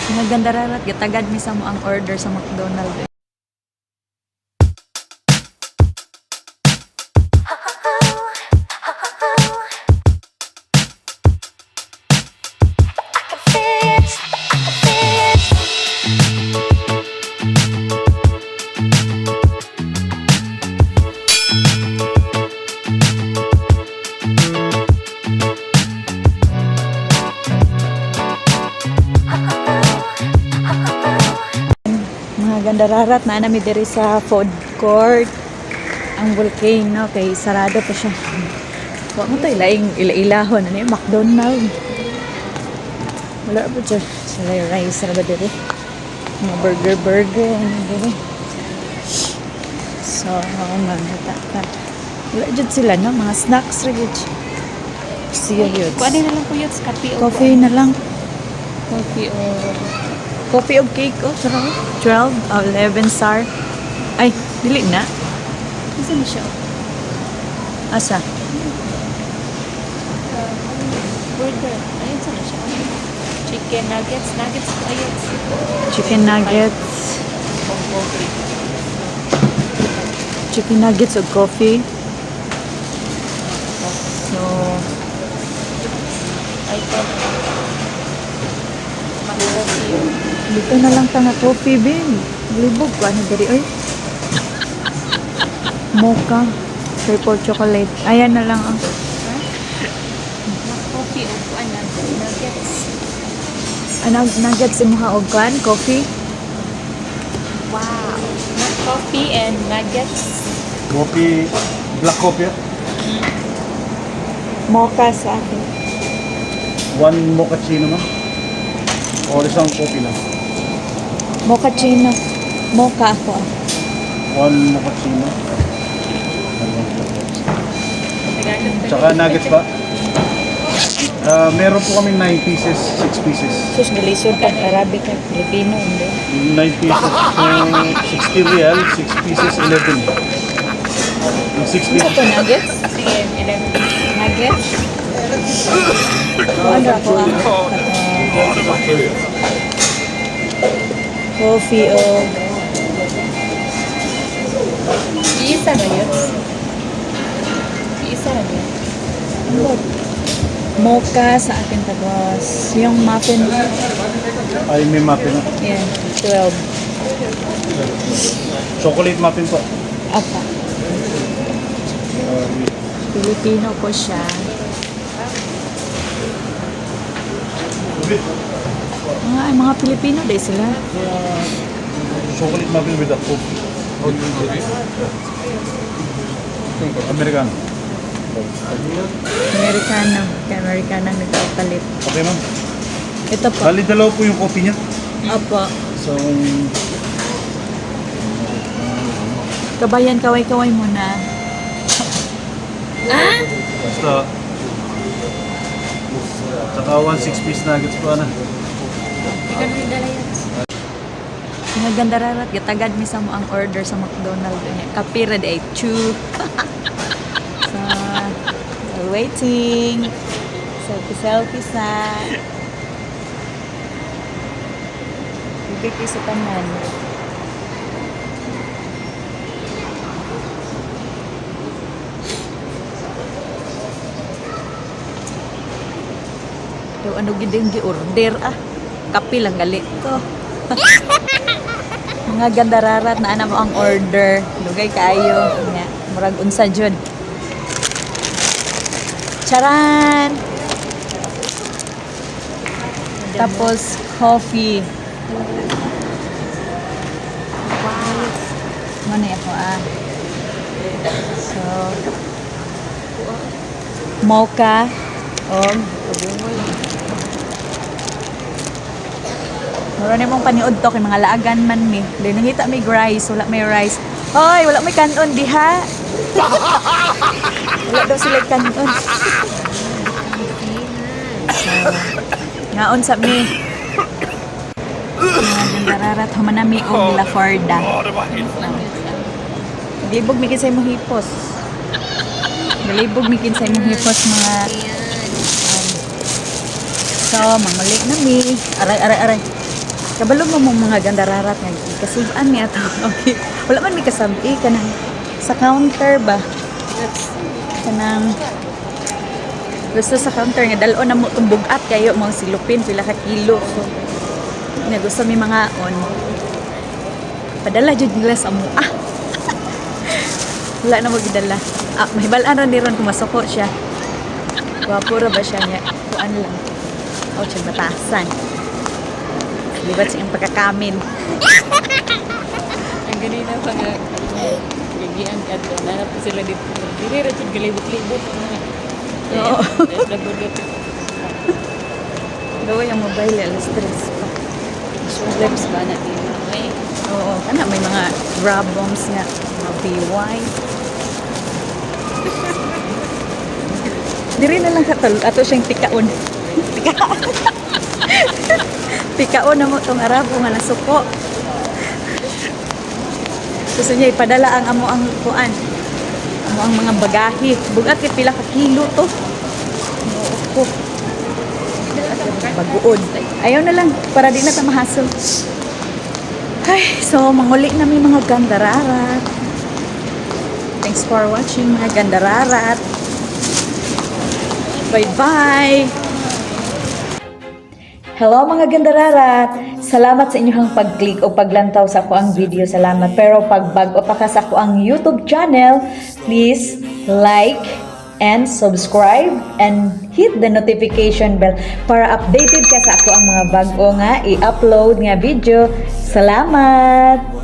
Nga ganda rarat, gitagad mi sa mo ang order sa McDonald's. Mga ganda rarat na nami diri sa food court. Ang volcano kay sarado pa siya. Wa mo tay laing ila-ilahon ani McDonald's. Wala pa siya. Sila yung rice ra ba diri? Mga burger ano diri. So, mga wala jud sila no, mga snacks ra jud. Siya yun. Kuha na lang po yun sa kape o Coffee na lang. coffee o Coffee o cake oh, sarap. 12 o 11 star. Ay, dili na. isa na siya. Asa? Burger. Ayun sa na siya. Chicken nuggets. Nuggets po ayun. Chicken nuggets. Coffee. Chicken nuggets o coffee. So, Ay, coffee. dito na lang ta nga coffee, bin. Libog ko, ano diri, oy. Mocha. Purple chocolate. Ayan na lang ang Coffee o kuha na. Nuggets. nuggets imuha og kan, coffee. Wow. Coffee and nuggets. Kopi, black coffee. Mocha sa akin. One mochaccino ma'am. O isang coffee lang. Mochaccino. Mocha ako. One mochaccino. Tsaka nuggets pa. Meron po kami 9 pieces, 6 pieces. Sus, galisod pag Arabic at Filipino. Hindi. 9 pieces, so 60 real, 6 pieces, 11. Yung 6 Ano pieces. to, nuggets? Sige, 11. Nuggets? Ano ako coffee o Isa na yun. Isa na yun. mocha sa akin tapos yung muffin. Ay, may muffin. Yan, 12. Chocolate muffin po. Apa. Filipino po siya. Mga Pilipino din sila. Chocolate muffin with a coke. Americano. Amerikano. Amerikano nagpapalit. Okay ma'am. Ito po. Bali dalaw po yung coffee niya. Opo. So, Kabayan, kaway-kaway muna. basta. Tsaka 1 6-piece nuggets po na. Ikaw na yung dala yan. Nga ganda rarat, gatagad mi sa mo ang order sa McDonald's. Kapira day, chew. So, we're waiting. Selfie sa. Bibigay sa tanan. Daw ano gid yung gi-order Kapi lang gali to. Mga ganda rarat na ana mo ang order. Lugay kaayo nya murag unsa jud. Charan. Tapos coffee. Wow. Mana ako So mocha og Mura na mong paniod to kay mga laagan man mi. Dili nangita may rice, wala may rice. Hoy, wala may kanon diha. Wala daw sila kanon. So, ngaon sa mi. Nararat humanami og La Farda. Galibog mi kinsay mo hipos. Galibog mi kinsay mo hipos mga so, manguli na mi. Aray. Kabalo mo mong mga gandararat nga kasuban niya to. Okay. Wala man mi kasabi kanang sa counter ba? Kanang gusto sa counter nga dalo na mo tumbugat kayo mga silupin pila ka kilo. So nga gusto mi mga on. Padala jud nila sa mo. Wala na magdala. Mahibalaan ron ni ron kung masuko siya. Guwapo ra ba siya niya? Kuan lang. O siya batasan. Libat siyang pagkakamin. Ang ganina pa nga, gagian ka doon. Nanap ko sila dito. Diri ra jud galibot-libot. Oo. Labot-labot. Gawa yung mobile, alas stress pa. Lips ba natin? Ay, Oo, kana may mga grab bombs nga, mga PY. Diri na lang katol, ato siyang tikaon. Tikaon. Tikaon na mo tong arabo nga nasuko. Gusto niya ipadala ang amo ang kuan. Amo ang mga bagahe. Bugat kay pila ka kilo to. Oo. Baguod. Ayaw na lang para di na ta mahasol. Ay, so manguli na may mga gandararat. Thanks for watching mga gandararat. Bye-bye! Hello mga gandararat! Salamat sa inyong pag-click o paglantaw sa ako ang video. Salamat. Pero pag bago pa ka sa ako ang YouTube channel, please like and subscribe and hit the notification bell para updated ka sa ako ang mga bago nga i-upload nga video. Salamat!